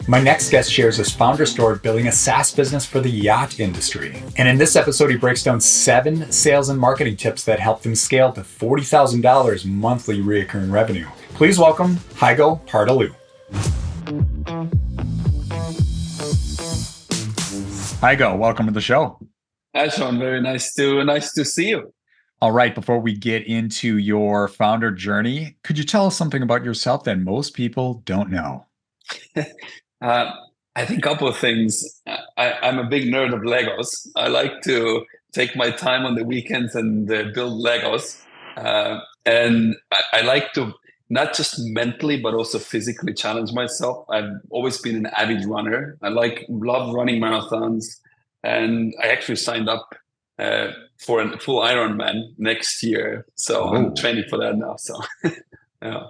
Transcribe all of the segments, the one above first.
My next guest shares his founder story of building a SaaS business for the yacht industry. And in this episode, he breaks down 7 sales and marketing tips that helped him scale to $40,000 monthly recurring revenue. Please welcome Heigo Paartalu. Heigo, welcome to the show. Hi, Sean. Very nice to see you. All right, before we get into your founder journey, could you tell us something about yourself that most people don't know? I think a couple of things. I'm a big nerd of Legos. I like to take my time on the weekends and build Legos. And I like to not just mentally, but also physically challenge myself. I've always been an avid runner. Love running marathons. And I actually signed up for a full Ironman next year. So I'm training for that now. So, yeah.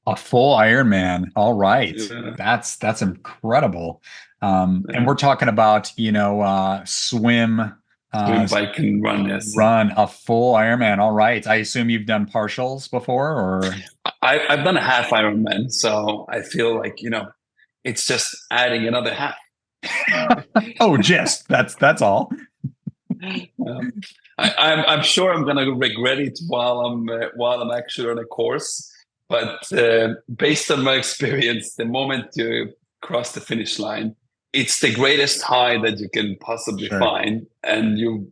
A full Ironman. All right. Yeah. That's incredible. And we're talking about, swim, bike and run. Yes. Run a full Ironman. All right. I assume you've done partials before, or? I've done a half Ironman. So I feel like, it's just adding another half. That's all. I'm sure I'm gonna regret it while I'm actually on a course. But based on my experience, the moment you cross the finish line, it's the greatest high that you can possibly find, and you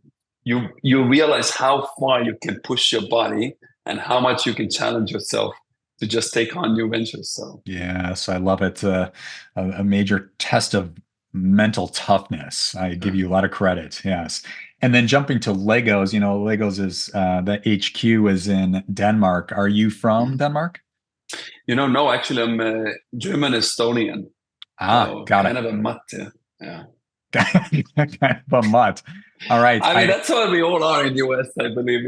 realize how far you can push your body and how much you can challenge yourself to just take on new ventures. So yes, I love it. A major test of mental toughness. I give you a lot of credit. Yes. And then jumping to Legos, Legos is the HQ is in Denmark. Are you from Denmark? No, actually I'm German Estonian. So got kind it. Kind of a mutt. Yeah. Kind of a mutt. All right. I mean, that's what we all are in the US, I believe.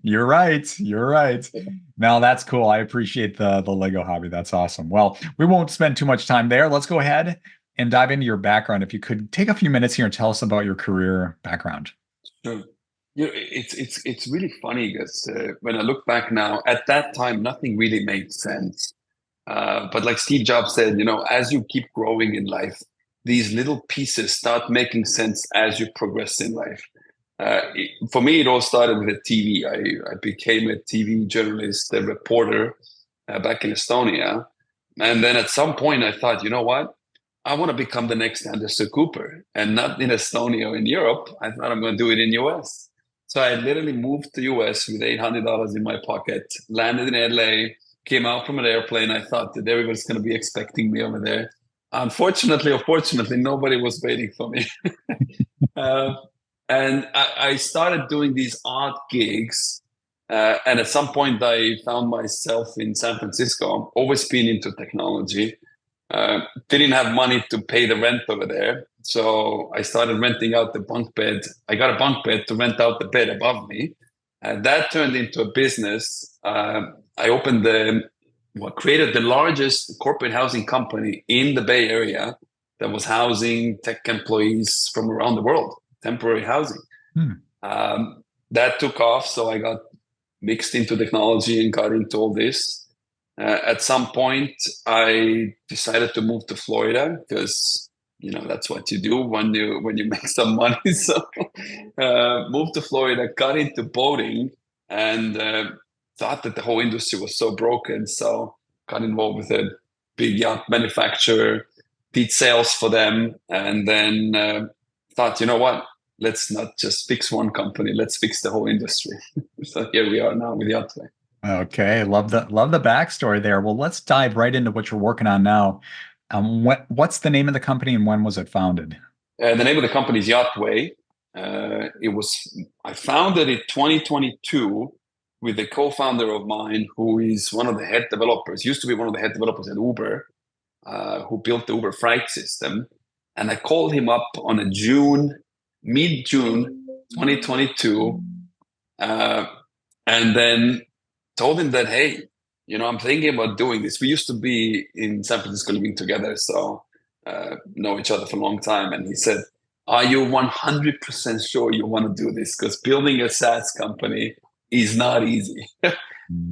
You're right. Now that's cool. I appreciate the Lego hobby. That's awesome. Well, we won't spend too much time there. Let's go ahead and dive into your background. If you could take a few minutes here and tell us about your career background. Sure. It's really funny because when I look back now, at that time, nothing really made sense. But like Steve Jobs said, as you keep growing in life, these little pieces start making sense as you progress in life. For me, it all started with the TV. I became a TV journalist, a reporter back in Estonia. And then at some point I thought, you know what? I want to become the next Anderson Cooper, and not in Estonia or in Europe. I thought I'm going to do it in US. So I literally moved to US with $800 in my pocket, landed in LA, came out from an airplane. I thought that everybody's going to be expecting me over there. Unfortunately, or fortunately, nobody was waiting for me. And I started doing these odd gigs. And at some point, I found myself in San Francisco, always been into technology. Didn't have money to pay the rent over there. So I started renting out the bunk bed. I got a bunk bed to rent out the bed above me. And that turned into a business. I created the largest corporate housing company in the Bay Area that was housing tech employees from around the world, temporary housing. That took off. So I got mixed into technology and got into all this. At some point, I decided to move to Florida because that's what you do when you make some money. So moved to Florida, got into boating, and thought that the whole industry was so broken. So got involved with a big yacht manufacturer, did sales for them, and then thought, you know what? Let's not just fix one company. Let's fix the whole industry. So here we are now with Yacht. Okay, love the backstory there. Well, let's dive right into what you're working on now. What's the name of the company and when was it founded? The name of the company is Yacht. I founded it 2022 with a co-founder of mine who is one of the head developers, used to be one of the head developers at Uber, who built the Uber freight system. And I called him up on mid-June 2022, and then told him that, hey, I'm thinking about doing this. We used to be in San Francisco living together, so know each other for a long time. And he said, are you 100% sure you want to do this? Because building a SaaS company is not easy.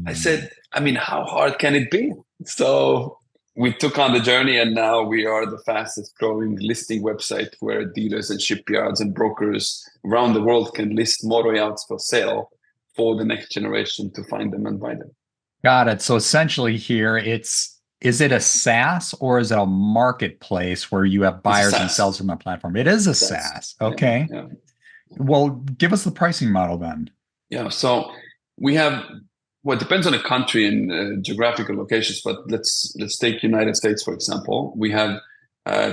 I said, how hard can it be? So we took on the journey, and now we are the fastest growing listing website where dealers and shipyards and brokers around the world can list motor yachts for sale for the next generation to find them and buy them. Got it. So essentially here is it a SaaS or is it a marketplace where you have buyers and sellers from the platform? It is a SaaS. Okay. Yeah. Well, give us the pricing model then. Yeah. So we have, well, it depends on the country and geographical locations, but let's take United States, for example. We have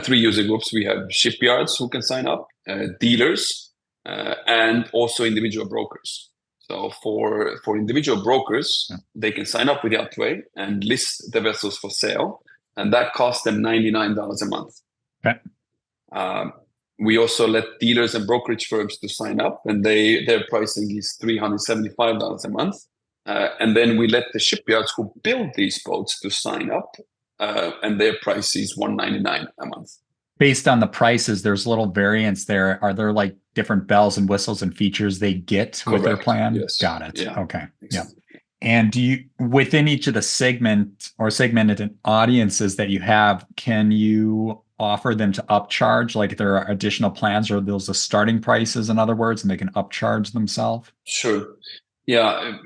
3 user groups. We have shipyards who can sign up, dealers, and also individual brokers. So for individual brokers, they can sign up with Yachtway and list the vessels for sale, and that costs them $99 a month. Okay. We also let dealers and brokerage firms to sign up, and their pricing is $375 a month. And then we let the shipyards who build these boats to sign up, and their price is $199 a month. Based on the prices, there's little variance there. Are there like different bells and whistles and features they get with their plan? Yes. Got it. Yeah. Okay. Exactly. Yeah. And do you, within each of the segment or segmented audiences that you have, can you offer them to upcharge? Like there are additional plans, or those the starting prices, in other words, and they can upcharge themselves? Sure. Yeah.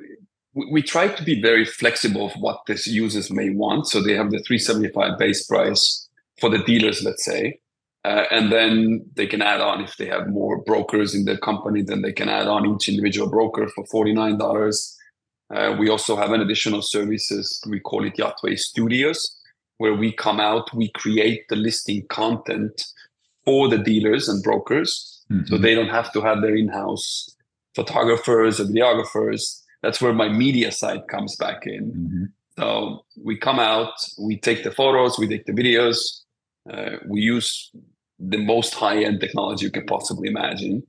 We try to be very flexible of what these users may want. So they have the $375 base price for the dealers, let's say. And then they can add on, if they have more brokers in their company, then they can add on each individual broker for $49. We also have an additional services. We call it Yachtway Studios, where we come out, we create the listing content for the dealers and brokers. Mm-hmm. So they don't have to have their in-house photographers or videographers. That's where my media side comes back in. Mm-hmm. So we come out, we take the photos, we take the videos. We use the most high-end technology you can possibly imagine,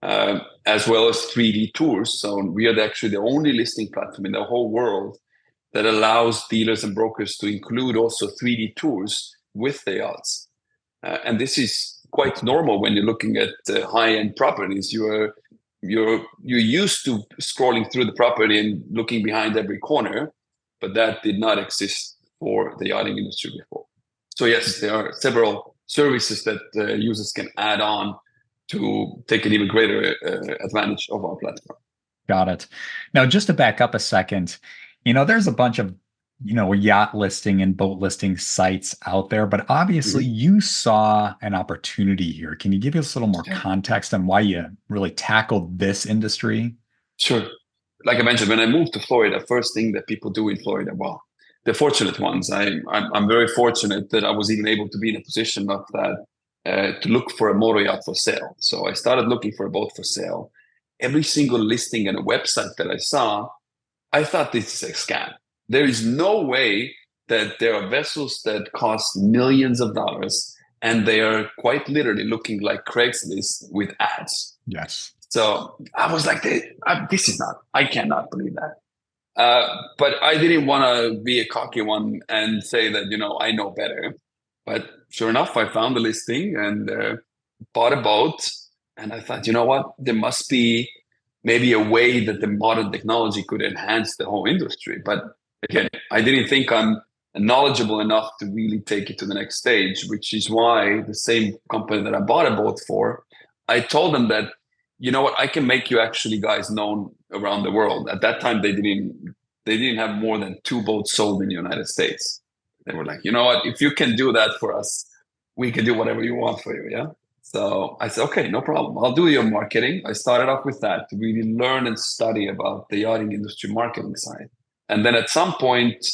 as well as 3D tours. So we are actually the only listing platform in the whole world that allows dealers and brokers to include also 3D tours with the yachts. And this is quite normal when you're looking at high-end properties. You're used to scrolling through the property and looking behind every corner, but that did not exist for the yachting industry before. So yes, there are several services that users can add on to take an even greater advantage of our platform. Got it. Now, just to back up a second, there's a bunch of, yacht listing and boat listing sites out there, but obviously you saw an opportunity here. Can you give us a little more context on why you really tackled this industry? Sure. Like I mentioned, when I moved to Florida, first thing that people do in Florida, well, the fortunate ones. I'm very fortunate that I was even able to be in a position of that to look for a motor yacht for sale. So I started looking for a boat for sale. Every single listing and a website that I saw, I thought this is a scam. There is no way that there are vessels that cost millions of dollars and they are quite literally looking like Craigslist with ads. Yes. So I was like, I cannot believe that. But I didn't want to be a cocky one and say that, I know better. But sure enough, I found the listing and bought a boat. And I thought, you know what? There must be maybe a way that the modern technology could enhance the whole industry. But again, I didn't think I'm knowledgeable enough to really take it to the next stage, which is why the same company that I bought a boat for, I told them that, you know what, I can make you actually guys known around the world. At that time, they didn't have more than 2 boats sold in the United States. They were like, you know what, if you can do that for us, we can do whatever you want for you. Yeah. So I said, okay, no problem. I'll do your marketing. I started off with that to really learn and study about the yachting industry marketing side. And then at some point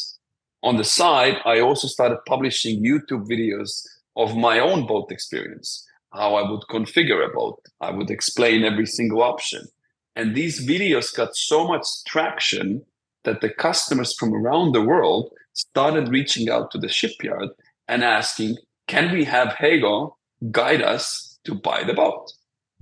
on the side, I also started publishing YouTube videos of my own boat experience, how I would configure a boat. I would explain every single option. And these videos got so much traction that the customers from around the world started reaching out to the shipyard and asking, can we have Heigo guide us to buy the boat?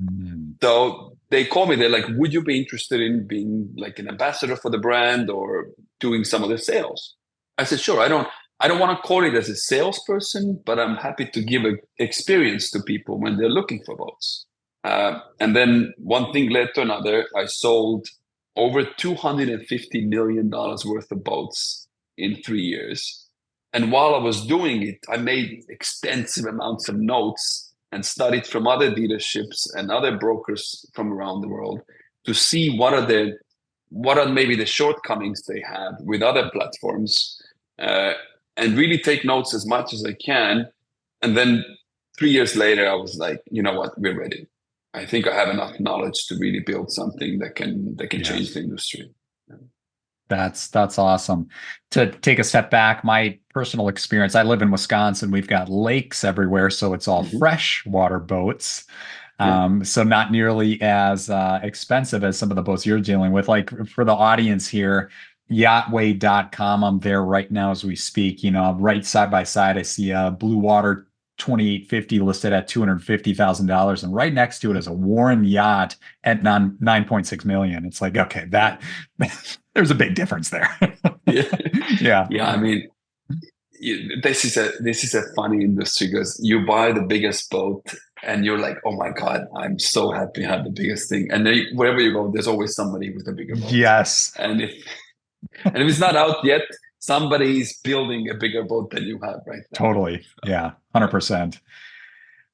Mm-hmm. So they call me, they're like, would you be interested in being like an ambassador for the brand or doing some of the sales? I said, sure. I don't want to call it as a salesperson, but I'm happy to give an experience to people when they're looking for boats. And then one thing led to another. I sold over $250 million worth of boats in 3 years. And while I was doing it, I made extensive amounts of notes and studied from other dealerships and other brokers from around the world to see what are maybe the shortcomings they have with other platforms, uh, and really take notes as much as I can. And then 3 years later, I was like, you know what, we're ready. I think I have enough knowledge to really build something that can change the industry. That's awesome. To take a step back, my personal experience, I live in Wisconsin. We've got lakes everywhere, so it's all fresh water boats. So not nearly as expensive as some of the boats you're dealing with. Like for the audience here, yachtway.com, I'm there right now as we speak. Right side by side, I see a Blue Water 2850 listed at $250,000, and right next to it is a Warren yacht at 9.6 million. It's like, okay, that there's a big difference there. Yeah. I mean, this is a funny industry because you buy the biggest boat and you're like, oh my God, I'm so happy I have the biggest thing. And then wherever you go, there's always somebody with a bigger boat. Yes. And if it's not out yet, somebody's building a bigger boat than you have right now. Totally. Yeah. 100%.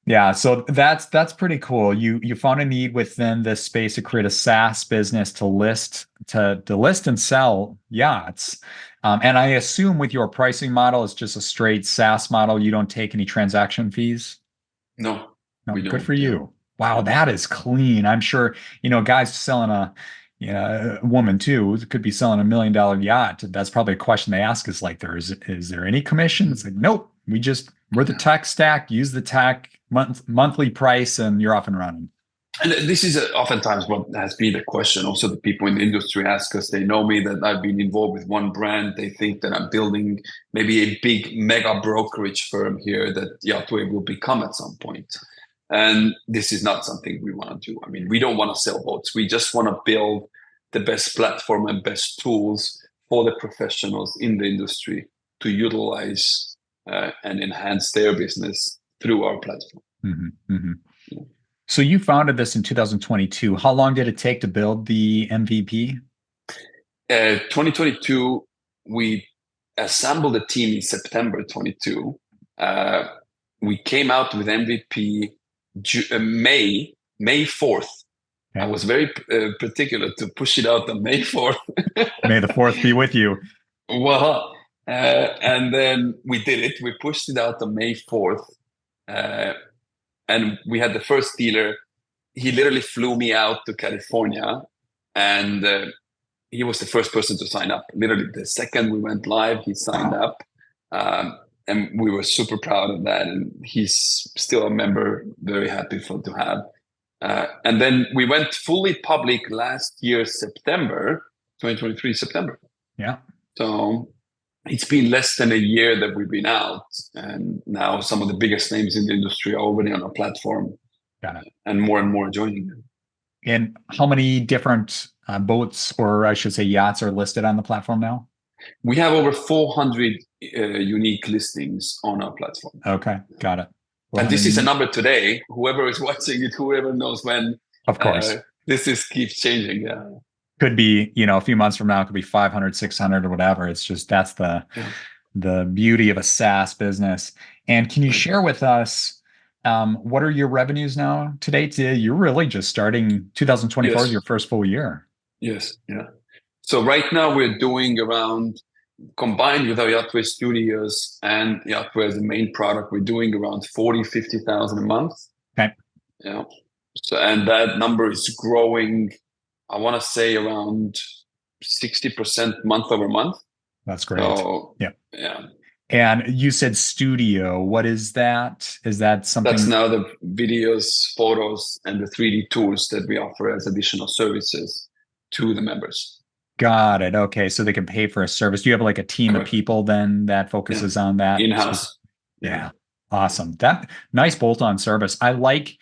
Yeah. So that's pretty cool. You found a need within this space to create a SaaS business to list and sell yachts. And I assume with your pricing model, it's just a straight SaaS model. You don't take any transaction fees? No, we don't. Good for you. Wow, that is clean. I'm sure, guys selling a woman too could be selling $1 million yacht. That's probably a question they ask is like, is there any commission? It's like, nope. We're the tech stack, use the tech monthly price, and you're off and running. And this is oftentimes what has been the question. Also, the people in the industry ask us, they know me that I've been involved with one brand. They think that I'm building maybe a big mega brokerage firm here that Yachtway will become at some point. And this is not something we want to do. I mean, we don't want to sell boats. We just want to build the best platform and best tools for the professionals in the industry to utilize and enhance their business through our platform. Mm-hmm, mm-hmm. Yeah. So you founded this in 2022. How long did it take to build the MVP? 2022, we assembled a team in September 22. We came out with MVP May 4th. Okay. I was very particular to push it out on May 4th. May the 4th be with you. Well, and then we did it. We pushed it out on May 4th. And we had the first dealer. He literally flew me out to California, and he was the first person to sign up. Literally the second we went live, he signed up. And we were super proud of that. And he's still a member, very happy to have. And then we went fully public last year, September 2023. Yeah. So it's been less than a year that we've been out. And now some of the biggest names in the industry are already on our platform. Got it. And more joining them. And how many different boats, or I should say yachts, are listed on the platform now? We have over 400 unique listings on our platform. Okay, got it. Well, and this is a number today. Whoever is watching it, whoever knows when. Of course. This keeps changing. Yeah. Could be, a few months from now, it could be 500, 600 or whatever. It's just, that's the beauty of a SaaS business. And can you share with us, what are your revenues now to date? You're really just starting 2024 is your first full year. Yes. Yeah. So right now we're doing around, combined with our Yachtway Studios and Yachtway as the main product, we're doing around 50,000 a month. Okay. Yeah. So, and that number is growing, I want to say around 60% month over month. That's great. So, yeah. Yeah. And you said studio. What is that? Is that something? That's now the videos, photos, and the 3D tools that we offer as additional services to the members. Got it. Okay. So they can pay for a service. Do you have like a team of people then that focuses on that? In-house. Yeah. Awesome. That nice bolt-on service. I like,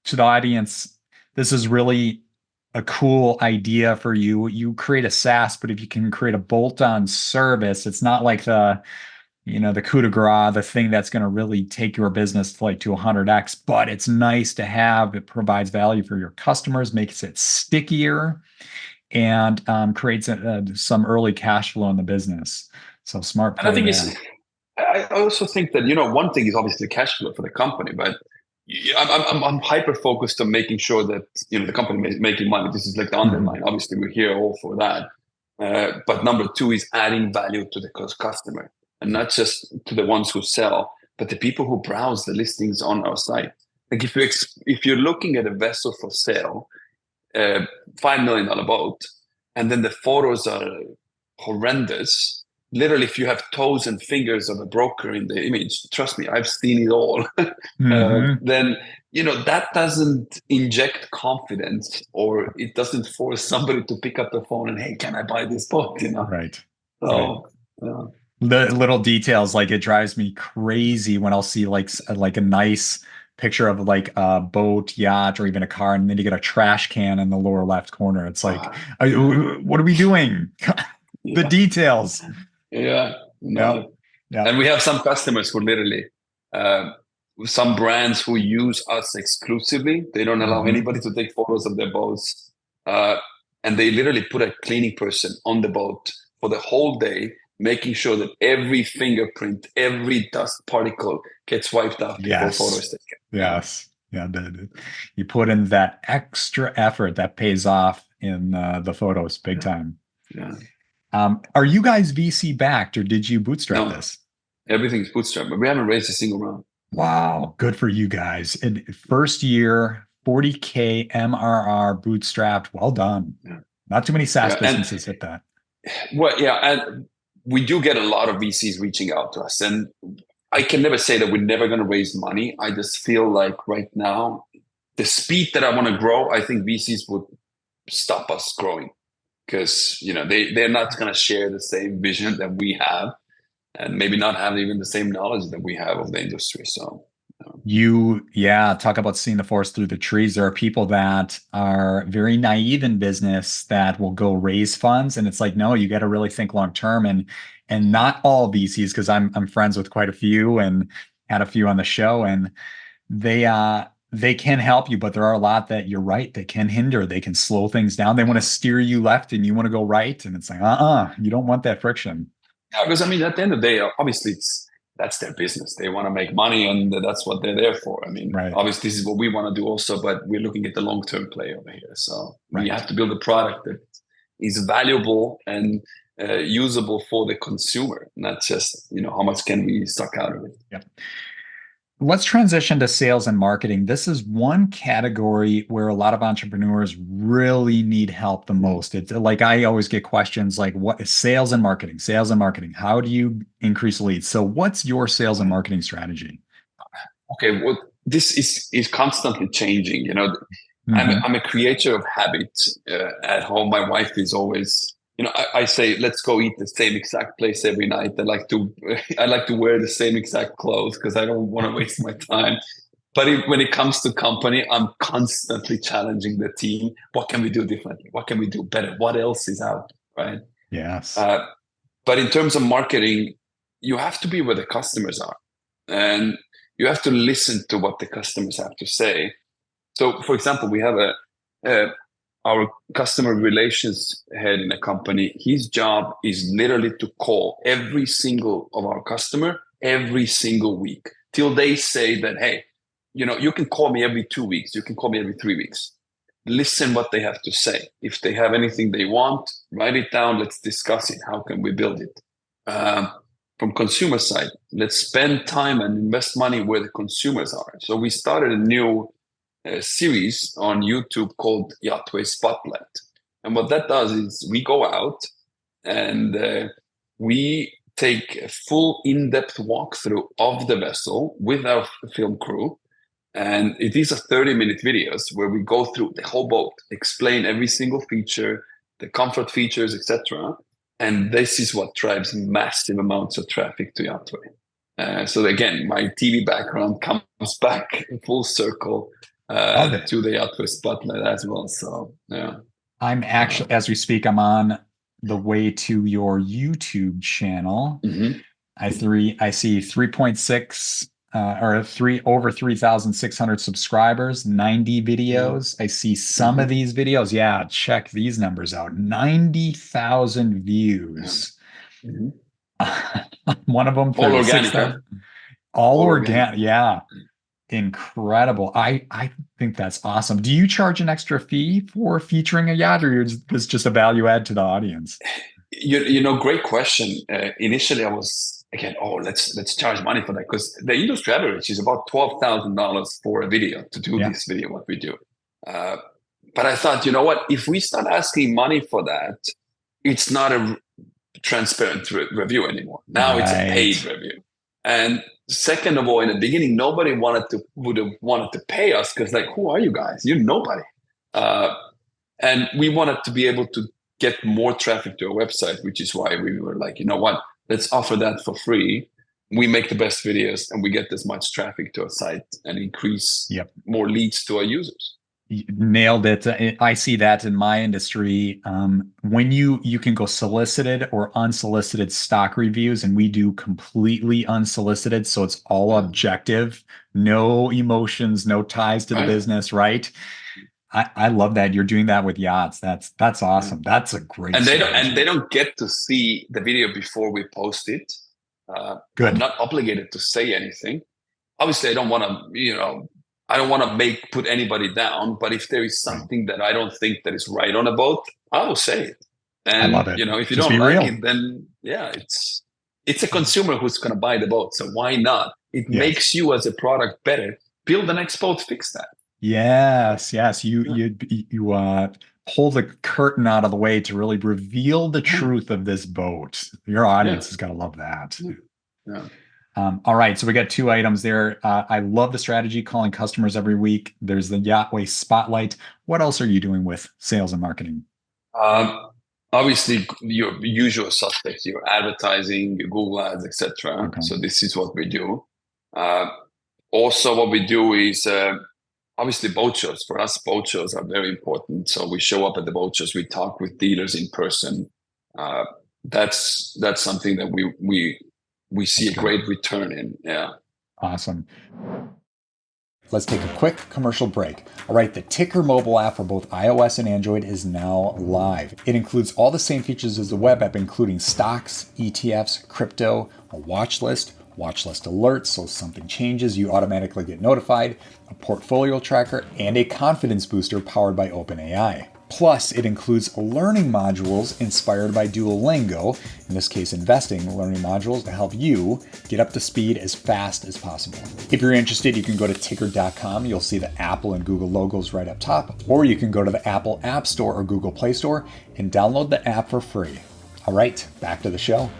to the audience, this is really a cool idea for you. You create a SaaS, but if you can create a bolt-on service, it's not like the coup de grace, the thing that's going to really take your business to 100x, but it's nice to have. It provides value for your customers, makes it stickier, and creates some early cash flow in the business. So smart. And I think I also think that, one thing is obviously cash flow for the company, but I'm hyper focused on making sure that, the company is making money. This is like the Mhm. underline. Obviously, we're here all for that. But number two is adding value to the customer, and not just to the ones who sell, but the people who browse the listings on our site. Like if you're looking at a vessel for sale, $5 million boat, and then the photos are horrendous. Literally, if you have toes and fingers of a broker in the image, trust me, I've seen it all. Mhm. Then that doesn't inject confidence, or it doesn't force somebody to pick up the phone and, hey, can I buy this boat? Right. Right. So uh, The little details, like it drives me crazy when I'll see like a nice picture of like a boat, yacht, or even a car, and then you get a trash can in the lower left corner. It's like, what are we doing? The yeah, details. yeah, Yeah. no. Yeah. And we have some customers who literally, uh, some brands who use us exclusively. They don't allow Mhm. anybody to take photos of their boats. Uh, and they literally put a cleaning person on the boat for the whole day, making sure that every fingerprint, every dust particle gets wiped out before photo Yes. is taken. Yeah. Yes. Yeah. You put in that extra effort that pays off in the photos big Yeah. time. Yeah. Are you guys VC backed or did you bootstrap No, this? everything's bootstrap, but we haven't raised a single round. Wow, good for you guys. In first year, 40K MRR bootstrapped. Well done. Yeah. Not too many SaaS Yeah. And businesses hit that. and we do get a lot of VCs reaching out to us. And I can never say that we're never going to raise money. I just feel like right now, the speed that I want to grow, I think VCs would stop us growing because they're not going to share the same vision that we have, and maybe not have even the same knowledge that we have of the industry. So Yeah, talk about seeing the forest through the trees. There are people that are very naive in business that will go raise funds, and it's like, no, you got to really think long term. And not all VCs, because I'm friends with quite a few and had a few on the show, and they can help you, but there are a lot that you're right, they can hinder, they can slow things down. They want to steer you left and you want to go right. And it's like, you don't want that friction. yeah, because I mean, at the end of the day, obviously that's their business. They want to make money, and that's what they're there for. I mean, Right. obviously, this is what we want to do also, but we're looking at the long-term play over here. So we Right. have to build a product that is valuable and usable for the consumer, not just how much can we suck out of it. Yep. Let's transition to sales and marketing. This is one category where a lot of entrepreneurs really need help the most. It's like I always get questions like, what is sales and marketing? Sales and marketing. How do you increase leads? So what's your sales and marketing strategy? Okay, well, this is constantly changing. Hmm. I'm a creator of habits at home. My wife is always, I say, let's go eat the same exact place every night. I like to wear the same exact clothes because I don't want to waste my time. But when it comes to company, I'm constantly challenging the team. What can we do differently? What can we do better? What else is out, right? Yes. Uh, but in terms of marketing, you have to be where the customers are, and you have to listen to what the customers have to say. So, for example, we have our customer relations head in a company. His job is literally to call every single of our customer every single week till they say that, hey, you can call me every 2 weeks, you can call me every 3 weeks. Listen what they have to say. If they have anything they want, write it down. Let's discuss it. How can we build it? From consumer side, let's spend time and invest money where the consumers are. So we started a new series on YouTube called Yacht Spotlight. And what that does is we go out and we take a full in-depth walkthrough of the vessel with our film crew. And it is a 30-minute videos where we go through the whole boat, explain every single feature, the comfort features, etc. And this is what drives massive amounts of traffic to Yachtway. So again, my TV background comes back full circle Love it. to the Yachtway Spotlight as well. So yeah. I'm actually, as we speak, I'm on the way to your YouTube channel. Mhm. I see 3.6 or three over 3,600 subscribers, 90 Mhm. videos. I see some of Mhm. these videos. Yeah, check these numbers out. 90,000 Yeah. views. Mhm. One of them, All organic, huh? 36,000. All All organic. organic. Yeah. Incredible. I think that's awesome. Do you charge an extra fee for featuring a yacht, or is this just a value add to the audience? Great question. Initially, I was again, oh, let's charge money for that because the industry average is about $12,000 for a video to do Yeah. this video, what we do. Uh, but I thought, you know what? If we start asking money for that, it's not a transparent review anymore. Now it's a paid Right. review. And second of all, in the beginning, nobody would have wanted to pay us because, like, who are you guys? You're nobody. Uh, and we wanted to be able to get more traffic to our website, which is why we were like, you know what? Let's offer that for free. We make the best videos and we get as much traffic to our site and increase Yep. more leads to our users. You nailed it. I see that in my industry. When you can go solicited or unsolicited stock reviews, and we do completely unsolicited, so it's all objective, no emotions, no ties to the business, right? I love that you're doing that with yachts. That's awesome. That's a great and strategy. they don't get to see the video before we post it. Good. I'm not obligated to say anything. Obviously, I don't want to, I don't want to put anybody down. But if there is something that I don't think that is right on a boat, I will say it. And I love it. if you Just don't be like real. it, then yeah, it's a consumer who's going to buy the boat. So why not? It makes you as a product better. Build the next boat, fix that. Yes, yes. You pull the curtain out of the way to really reveal the truth of this boat. Your audience has got to love that. Yeah. All right, so we got two items there. I love the strategy, calling customers every week. There's the Yachtway Spotlight. What else are you doing with sales and marketing? Obviously, your usual suspects, your advertising, your Google ads, etc. Okay. So this is what we do. Also, what we do is obviously boat shows. For us, boat shows are very important. So we show up at the boat shows. We talk with dealers in person. That's something that we see a great return in. Yeah. Awesome. Let's take a quick commercial break. All right, the TYKR mobile app for both iOS and Android is now live. It includes all the same features as the web app, including stocks, ETFs, crypto, a watch list alerts, so if something changes, you automatically get notified, a portfolio tracker, and a confidence booster powered by OpenAI. Plus, it includes learning modules inspired by Duolingo, in this case investing learning modules to help you get up to speed as fast as possible. If you're interested, you can go to TYKR.com. You'll see the Apple and Google logos right up top, or you can go to the Apple App Store or Google Play Store and download the app for free. All right, back to the show.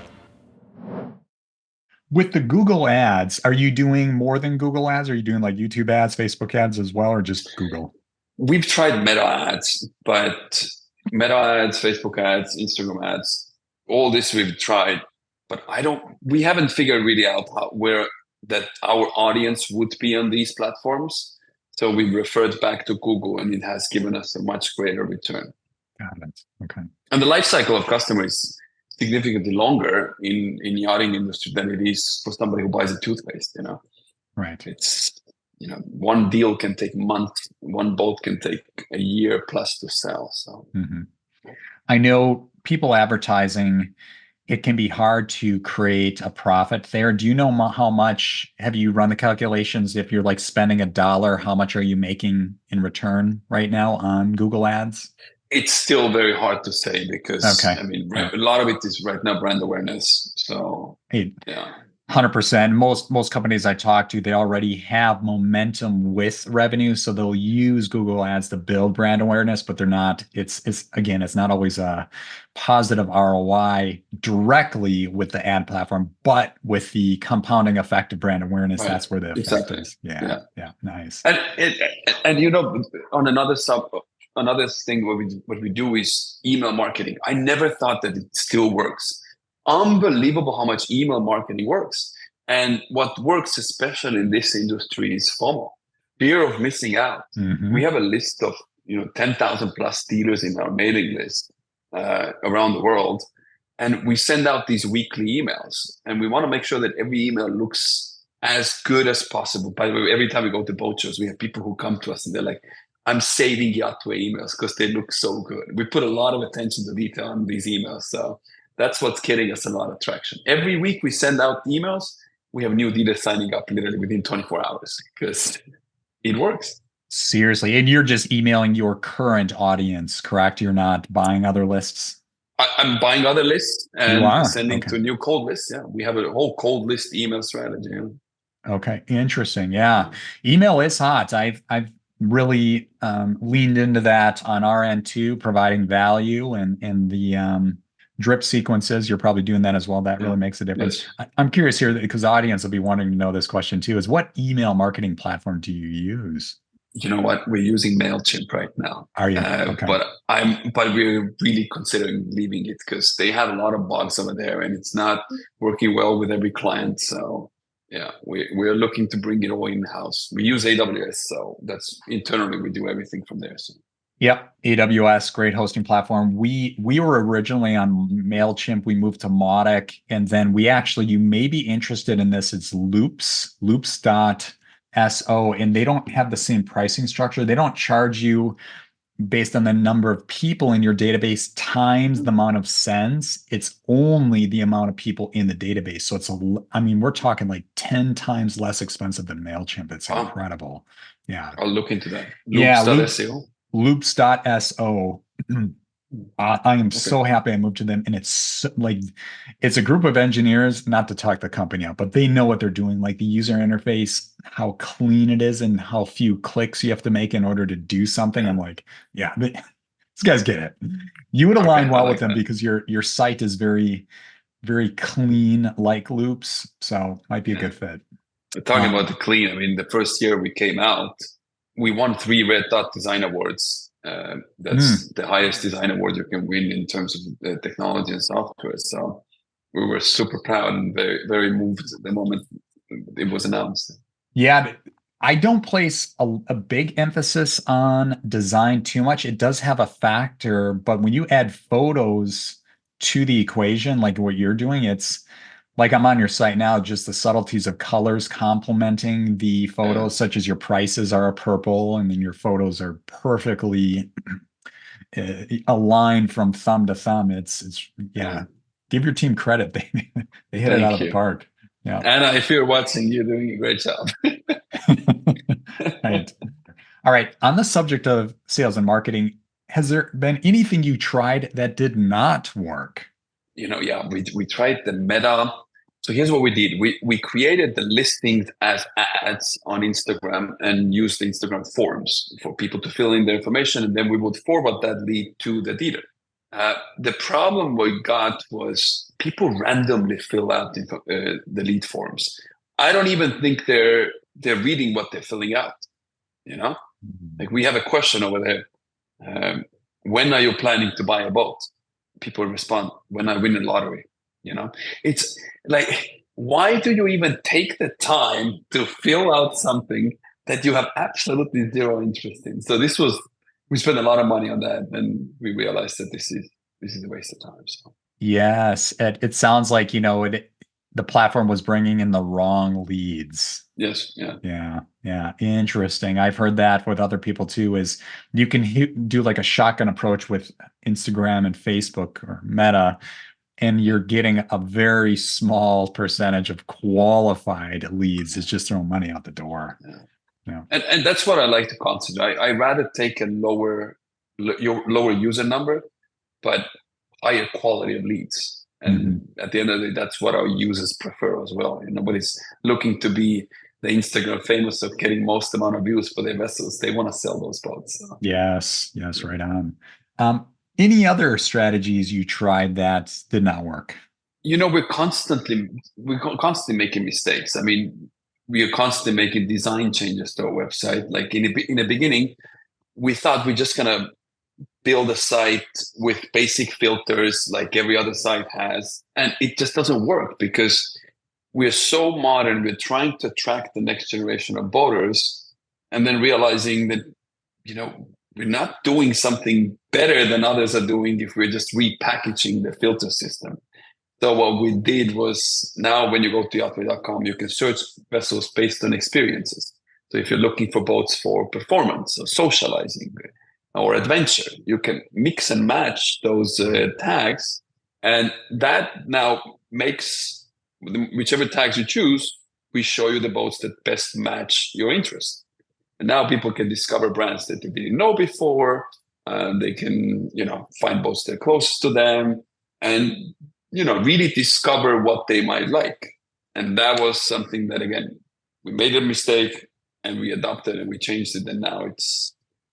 With the Google ads, are you doing more than Google ads? Are you doing like YouTube ads, Facebook ads as well, or just Google? We've tried Meta ads, but Meta ads, Facebook ads, Instagram ads, all this we've tried, but we haven't figured really out where that our audience would be on these platforms. So we referred back to Google and it has given us a much greater return. Got it. Okay. And the life cycle of customers is significantly longer in yachting industry than it is for somebody who buys a toothpaste, Right. It's one deal can take months, one boat can take a year plus to sell. So I know people advertising, it can be hard to create a profit there. Do you know how much, have you run the calculations? If you're like spending $1, how much are you making in return right now on Google ads? It's still very hard to say because a lot of it is right now brand awareness. So yeah. 100%. Most companies I talk to, they already have momentum with revenue, so they'll use Google ads to build brand awareness, but they're not. It's not always a positive ROI directly with the ad platform, but with the compounding effect of brand awareness, that's where the effect is. Yeah, nice. And on another thing, what we do is email marketing. I never thought that it still works. Unbelievable how much email marketing works. And what works, especially in this industry, is FOMO, fear of missing out. Mm-hmm. We have a list of 10,000 plus dealers in our mailing list around the world, and we send out these weekly emails. And we want to make sure that every email looks as good as possible. By the way, every time we go to boat shows, we have people who come to us and they're like, "I'm saving Yachtway emails because they look so good." We put a lot of attention to detail on these emails, so That's what's getting us a lot of traction. Every week we send out emails, we have new dealers signing up literally within 24 hours because it works. Seriously. And you're just emailing your current audience, correct? You're not buying other lists? I'm buying other lists You and are? sending Okay. to new cold lists. Yeah, we have a whole cold list email strategy. Okay, interesting. Yeah, email is hot. I've really leaned into that on our end too, providing value and the drip sequences. You're probably doing that as well. That really makes a difference. Yes. I'm curious here because the audience will be wanting to know this question too. Is what email marketing platform do you use? You know what? We're using MailChimp right now. Are you okay? But we're really considering leaving it because they have a lot of bugs over there and it's not working well with every client. So yeah, we're looking to bring it all in-house. We use AWS, so that's internally we do everything from there. So Yep, AWS, great hosting platform. We were originally on MailChimp. We moved to Mautic, and then we actually, you may be interested in this. It's Loops.so, and they don't have the same pricing structure. They don't charge you based on the number of people in your database times the amount of sends. It's only the amount of people in the database. So I mean, we're talking like 10 times less expensive than MailChimp. It's incredible. Yeah. I'll look into that. Yeah. Loops.so. Loops.so. I am so happy I moved to them. And it's like, it's a group of engineers, not to talk the company out, but they know what they're doing. Like the user interface, how clean it is and how few clicks you have to make in order to do something. I'm like, yeah, these guys get it. You would align well with them because your site is very, very clean like Loops. So might be a good fit. Talking about the clean, I mean, the first year we came out, we won 3 Red Dot Design Awards. That's the highest design award you can win in terms of technology and software. So we were super proud and very, very moved the moment it was announced. Yeah, I don't place a big emphasis on design too much. It does have a factor, but when you add photos to the equation, like what you're doing, it's like I'm on your site now, just the subtleties of colors complementing the photos, such as your prices are a purple, and then your photos are perfectly aligned from thumb to thumb. It's give your team credit. They hit it out of the park. Yeah. Anna, if you're watching, you're doing a great job. Right. All right. On the subject of sales and marketing, has there been anything you tried that did not work? We tried the meta. So here's what we did. We created the listings as ads on Instagram and used Instagram forms for people to fill in their information. And then we would forward that lead to the dealer. The problem we got was people randomly fill out the lead forms. I don't even think they're reading what they're filling out. Like we have a question over there. When are you planning to buy a boat? People respond, when I win a lottery. It's like, why do you even take the time to fill out something that you have absolutely zero interest in? So we spent a lot of money on that, and we realized that this is a waste of time. So yes, it sounds like the platform was bringing in the wrong leads. Yes. Yeah. Interesting. I've heard that with other people too, is you can do like a shotgun approach with Instagram and Facebook or Meta, and you're getting a very small percentage of qualified leads. It's just throwing money out the door. Yeah. And that's what I like to consider. I rather take a lower user number, but higher quality of leads. And at the end of the day, that's what our users prefer as well. Nobody's looking to be the Instagram famous of getting most amount of views for their vessels. They want to sell those boats. So. Yes, right on. Any other strategies you tried that did not work? We're constantly making mistakes. I mean, we are constantly making design changes to our website. Like in the beginning, we thought we're just gonna build a site with basic filters like every other site has, and it just doesn't work because we're so modern. We're trying to attract the next generation of boaters, and then realizing that we're not doing something better than others are doing if we're just repackaging the filter system. So what we did was, now when you go to yachtway.com, you can search vessels based on experiences. So if you're looking for boats for performance or socializing or adventure, you can mix and match those tags And that now makes whichever tags you choose, we show you the boats that best match your interest. And now people can discover brands that they didn't know before. They can, find boats that are closest to them, and really discover what they might like. And that was something that, again, we made a mistake and we adopted and we changed it, and now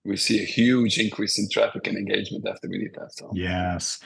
we see a huge increase in traffic and engagement after we did that. So Yes.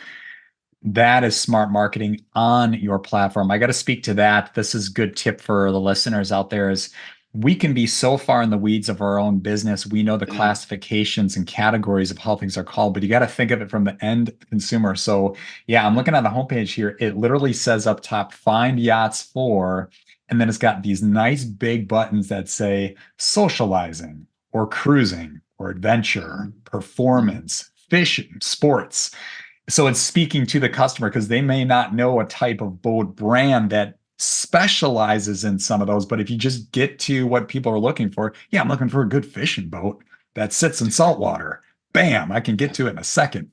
That is smart marketing on your platform. I got to speak to that. This is a good tip for the listeners out there is we can be so far in the weeds of our own business. We know the classifications and categories of how things are called, but you got to think of it from the end consumer. So yeah, I'm looking at the homepage here. It literally says up top, find yachts for, and then it's got these nice big buttons that say socializing or cruising or adventure, performance, fishing, sports. So it's speaking to the customer because they may not know a type of boat brand that specializes in some of those. But if you just get to what people are looking for, yeah, I'm looking for a good fishing boat that sits in saltwater. Bam, I can get to it in a second.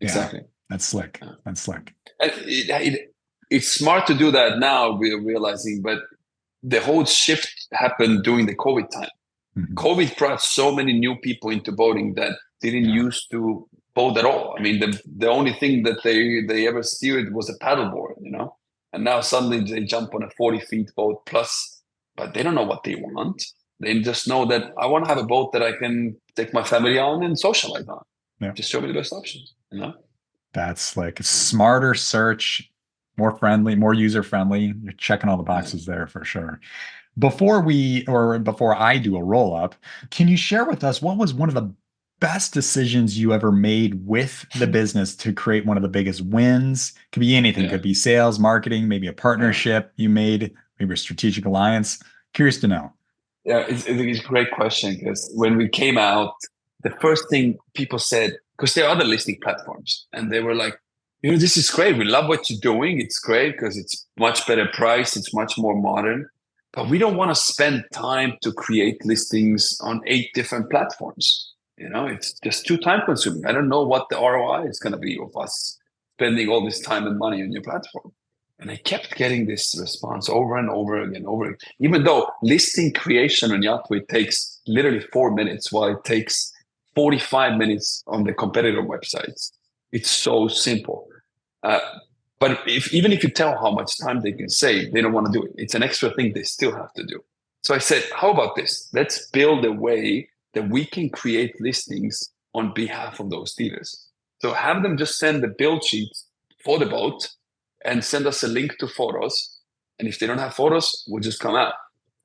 exactly. Yeah, that's slick. That's slick. And it's smart to do that now, we're realizing, but the whole shift happened during the COVID time. Mhm. COVID brought so many new people into boating that didn't used to boat at all. I mean, the only thing that they ever steered was a paddleboard, and now suddenly they jump on a 40 feet boat plus, but they don't know what they want. They just know that I want to have a boat that I can take my family on and socialize on. Yeah. Just show me the best options, That's like a smarter search, more friendly, more user friendly. You're checking all the boxes there for sure. Before I do a roll up, can you share with us what was one of the best decisions you ever made with the business to create one of the biggest wins? Could be anything, could be sales, marketing, maybe a partnership you made, maybe a strategic alliance. Curious to know. Yeah, it's a great question, because when we came out, the first thing people said, because there are other listing platforms, and they were like, this is great. We love what you're doing. It's great because it's much better price. It's much more modern, but we don't want to spend time to create listings on 8 different platforms. It's just too time consuming. I don't know what the ROI is going to be of us spending all this time and money on your platform. And I kept getting this response over and over again, even though listing creation on Yacht takes literally 4 minutes, while it takes 45 minutes on the competitor websites. It's so simple. But even if you tell how much time they can save, they don't want to do it. It's an extra thing they still have to do. So I said, how about this? Let's build a way that we can create listings on behalf of those dealers. So have them just send the build sheets for the boat and send us a link to photos. And if they don't have photos, we'll just come out.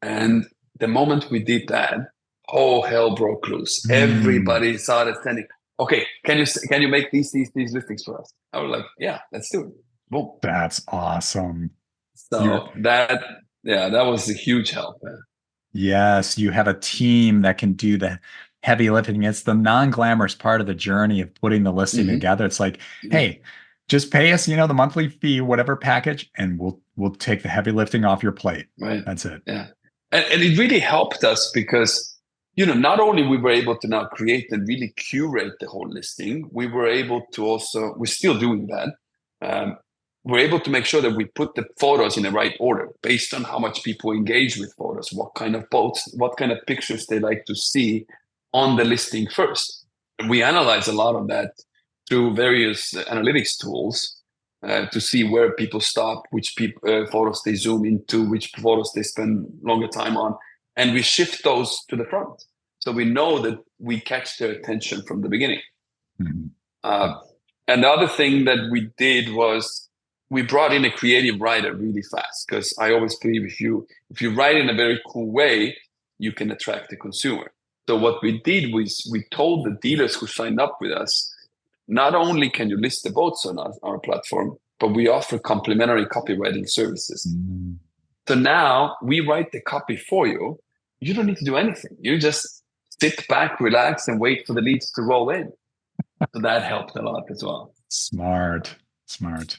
And the moment we did that, oh, hell broke loose. Everybody started sending, okay, can you make these listings for us? I was like, yeah, let's do it. Boom. That's awesome. So that was a huge help, man. Yes, you have a team that can do the heavy lifting. It's the non-glamorous part of the journey of putting the listing together. It's like, hey, just pay us, the monthly fee, whatever package, and we'll take the heavy lifting off your plate. Right. That's it. Yeah. And it really helped us because, not only we were able to now create and really curate the whole listing, we were able to also, we're still doing that. We're able to make sure that we put the photos in the right order based on how much people engage with photos, what kind of boats, what kind of pictures they like to see on the listing first. And we analyze a lot of that through various analytics tools to see where people stop, which photos they zoom into, which photos they spend longer time on. And we shift those to the front. So we know that we catch their attention from the beginning. And the other thing that we did was we brought in a creative writer really fast, because I always believe if you write in a very cool way, you can attract the consumer. So what we did was we told the dealers who signed up with us, not only can you list the boats on our platform, but we offer complimentary copywriting services. So now we write the copy for you. You don't need to do anything. You just sit back, relax, and wait for the leads to roll in. So that helped a lot as well. Smart.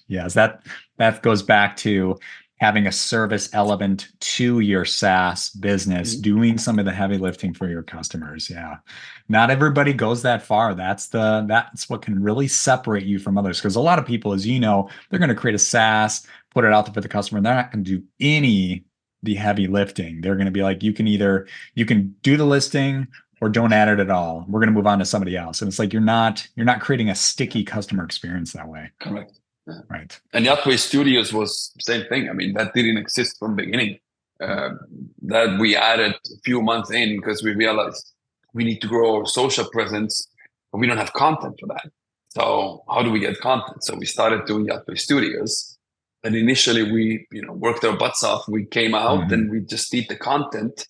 Yes, that goes back to having a service element to your SaaS business, doing some of the heavy lifting for your customers. Yeah. Not everybody goes that far. That's what can really separate you from others. Because a lot of people, as you know, they're going to create a SaaS, put it out there for the customer, and they're not going to do the heavy lifting. They're going to be like, you can do the listing or don't add it at all. We're going to move on to somebody else. And it's like you're not creating a sticky customer experience that way. Correct. Yeah. Right. And Yacht Studios was the same thing. I mean, that didn't exist from the beginning. That we added a few months in because we realized we need to grow our social presence, but we don't have content for that. So how do we get content? So we started doing Yacht Studios. And initially we, worked our butts off. We came out and we just did the content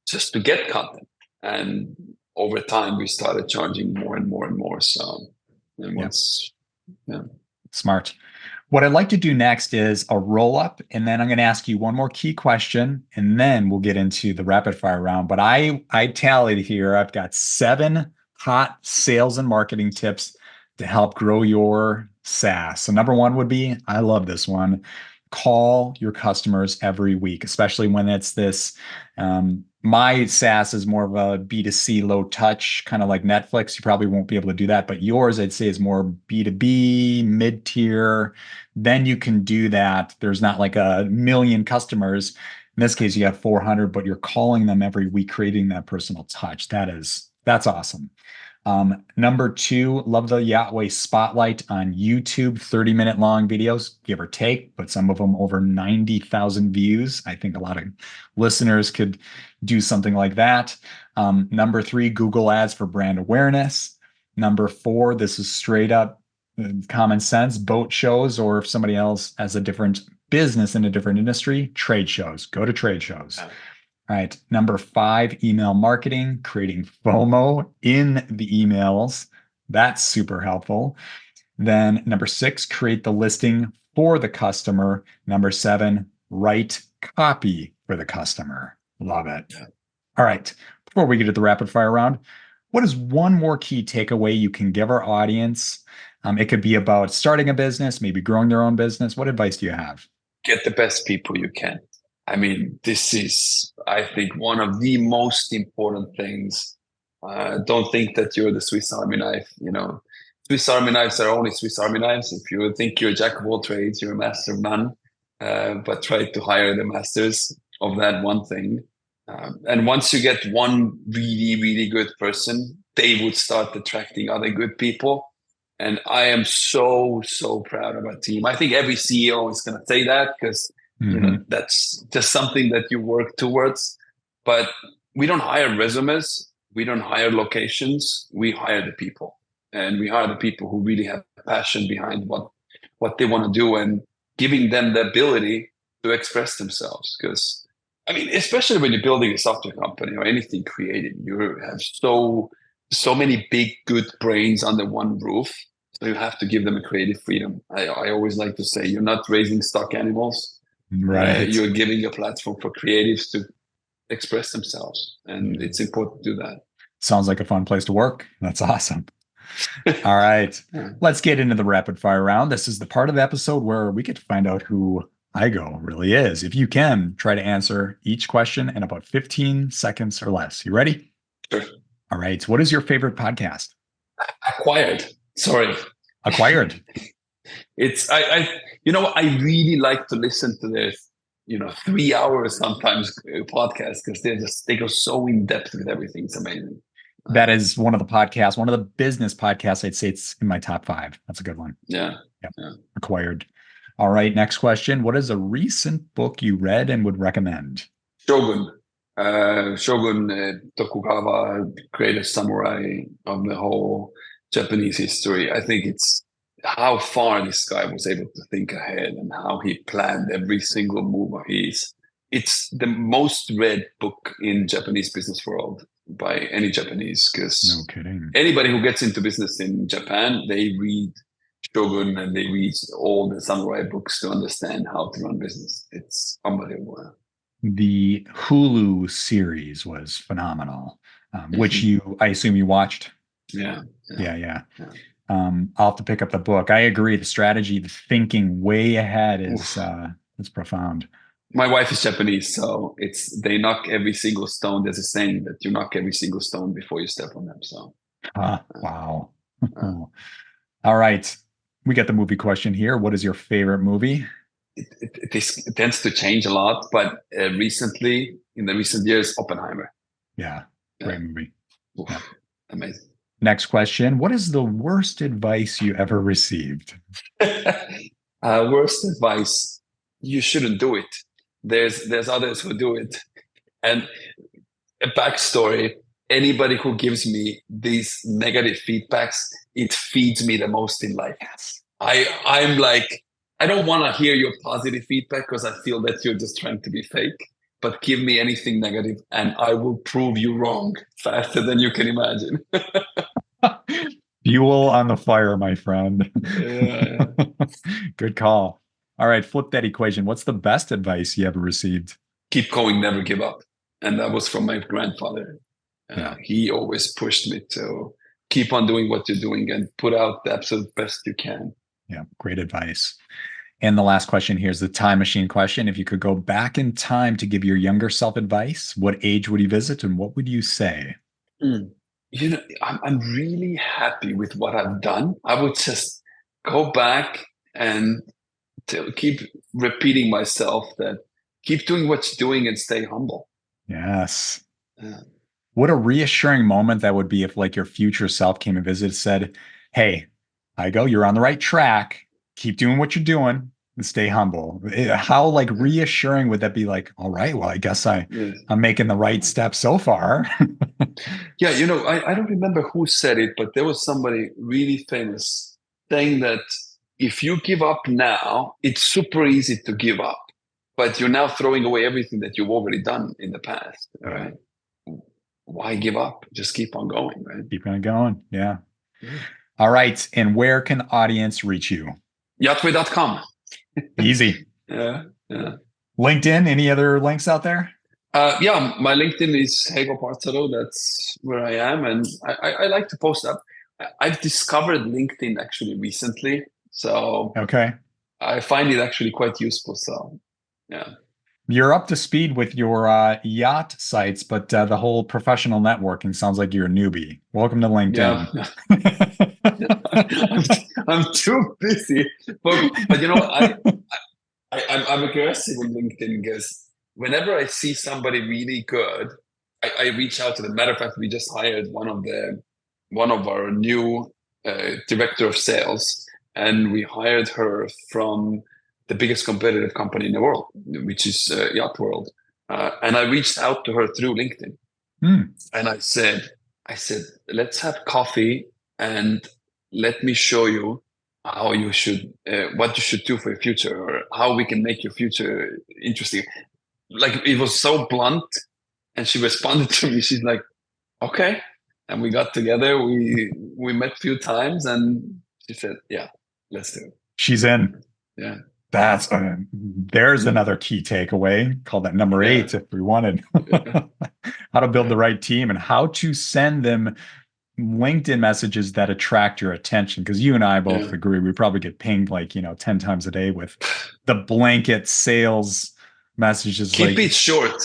just to get content. And over time we started charging more and more and more. So Smart. What I'd like to do next is a roll up, and then I'm going to ask you one more key question, and then we'll get into the rapid fire round. But I tallied here. I've got 7 hot sales and marketing tips to help grow your SaaS. So number 1 would be, I love this one, call your customers every week, especially when it's this. My SaaS is more of a B2C low touch, kind of like Netflix. You probably won't be able to do that, but yours, I'd say, is more B2B, mid-tier. Then you can do that. There's not like a million customers. In this case, you have 400, but you're calling them every week, creating that personal touch. That's awesome. Number 2, love the Yacht Spotlight on YouTube, 30-minute long videos, give or take, but some of them over 90,000 views. I think a lot of listeners could do something like that. Number 3, Google Ads for brand awareness. Number 4, this is straight up common sense, boat shows, or if somebody else has a different business in a different industry, trade shows. Go to trade shows. All right. Number 5, email marketing, creating FOMO in the emails. That's super helpful. Then number 6, create the listing for the customer. Number 7, write copy for the customer. Love it. Yeah. All right. Before we get to the rapid fire round, what is one more key takeaway you can give our audience? It could be about starting a business, maybe growing their own business. What advice do you have? Get the best people you can. I mean, this is, I think, one of the most important things. Don't think that you're the Swiss Army knife. Swiss Army knives are only Swiss Army knives. If you think you're a jack of all trades, you're a master of none. But try to hire the masters of that one thing. And once you get one really, really good person, they would start attracting other good people. And I am so, so proud of our team. I think every CEO is going to say that because that's just something that you work towards. But we don't hire resumes. We don't hire locations. We hire the people. And we hire the people who really have passion behind what they want to do and giving them the ability to express themselves. Because, I mean, especially when you're building a software company or anything creative, you have so many big, good brains under one roof. So you have to give them a creative freedom. I always like to say, you're not raising stock animals. Right. You're giving a platform for creatives to express themselves. And it's important to do that. Sounds like a fun place to work. That's awesome. All right. Let's get into the rapid fire round. This is the part of the episode where we get to find out who Heigo really is. If you can, try to answer each question in about 15 seconds or less. You ready? Sure. All right. What is your favorite podcast? Acquired. It's I really like to listen to this 3 hours sometimes podcast because they go so in depth with everything. It's amazing. That is one of the business podcasts. I'd say it's in my top 5. That's a good one. Yeah. Acquired. All right. Next question. What is a recent book you read and would recommend? Shogun Tokugawa, greatest samurai of the whole Japanese history. I think it's how far this guy was able to think ahead and how he planned every single move of his. It's the most read book in Japanese business world by any Japanese, because no kidding. Anybody who gets into business in Japan, they read Shogun and they read all the samurai books to understand how to run business. It's unbelievable. The Hulu series was phenomenal, which I assume you watched. Yeah. I'll have to pick up the book. I agree. The strategy, the thinking way ahead is It's profound. My wife is Japanese, so they knock every single stone. There's a saying that you knock every single stone before you step on them. So, Wow. All right. We got the movie question here. What is your favorite movie? it tends to change a lot, but recently, in the recent years, Oppenheimer. Yeah. Great movie. Oof, Yeah. Amazing. Next question. What is the worst advice you ever received? Worst advice: you shouldn't do it. There's others who do it. And a backstory: anybody who gives me these negative feedbacks, it feeds me the most in life. Yes. I'm like, I don't want to hear your positive feedback because I feel that you're just trying to be fake. But give me anything negative, and I will prove you wrong faster than you can imagine. Fuel on the fire, my friend. Yeah. Good call. All right, flip that equation. What's the best advice you ever received? Keep going, never give up. And that was from my grandfather. He always pushed me to keep on doing what you're doing and put out the absolute best you can. Yeah, great advice. And the last question here is the time machine question. If you could go back in time to give your younger self advice, what age would you visit and what would you say? You know, I'm really happy with what I've done. I would just go back and keep repeating myself that keep doing what you're doing and stay humble. Yes. Yeah. What a reassuring moment that would be if like your future self came and visited, said, "Hey, Heigo, you're on the right track. Keep doing what you're doing and stay humble." How like reassuring would that be? Like, all right, well, I guess I'm making the right step so far. Yeah, you know, I don't remember who said it, but there was somebody really famous saying that if you give up now, it's super easy to give up, but you're now throwing away everything that you've already done in the past. All right. Why give up? Just keep on going, right? Keep on going. Yeah. All right. And where can audience reach you? Yachtway.com. Easy. Yeah. LinkedIn, any other links out there? Yeah, my LinkedIn is Heigo Paartalu. That's where I am. And I like to post up. I've discovered LinkedIn actually recently. So okay, I find it actually quite useful. So yeah. You're up to speed with your yacht sites, but the whole professional networking sounds like you're a newbie. Welcome to LinkedIn. Yeah. I'm too busy. But you know, I'm aggressive on LinkedIn because whenever I see somebody really good, I reach out to them. Matter of fact, we just hired one of our new director of sales, and we hired her from the biggest competitive company in the world, which is Yacht World. And I reached out to her through LinkedIn, and I said, let's have coffee and let me show you how you should, what you should do for your future, or how we can make your future interesting. Like it was so blunt, and she responded to me. She's like, "Okay," and we got together. We met a few times, and she said, "Yeah, let's do it." She's in. Yeah. That's there's another key takeaway. Call that number 8 if we wanted. How to build the right team and how to send them LinkedIn messages that attract your attention. Because you and I both agree, we probably get pinged like 10 times a day with the blanket sales messages. Keep it short.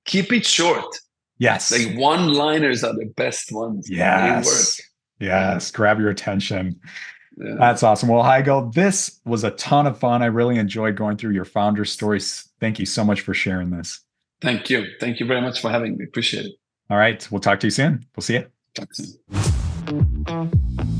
Keep it short. Yes. Like one-liners are the best ones. Yes. They work. Yes. Grab your attention. Yeah. That's awesome. Well, Heigo, this was a ton of fun. I really enjoyed going through your founder stories. Thank you so much for sharing this. Thank you. Thank you very much for having me. Appreciate it. All right. We'll talk to you soon. We'll see you. Talk soon.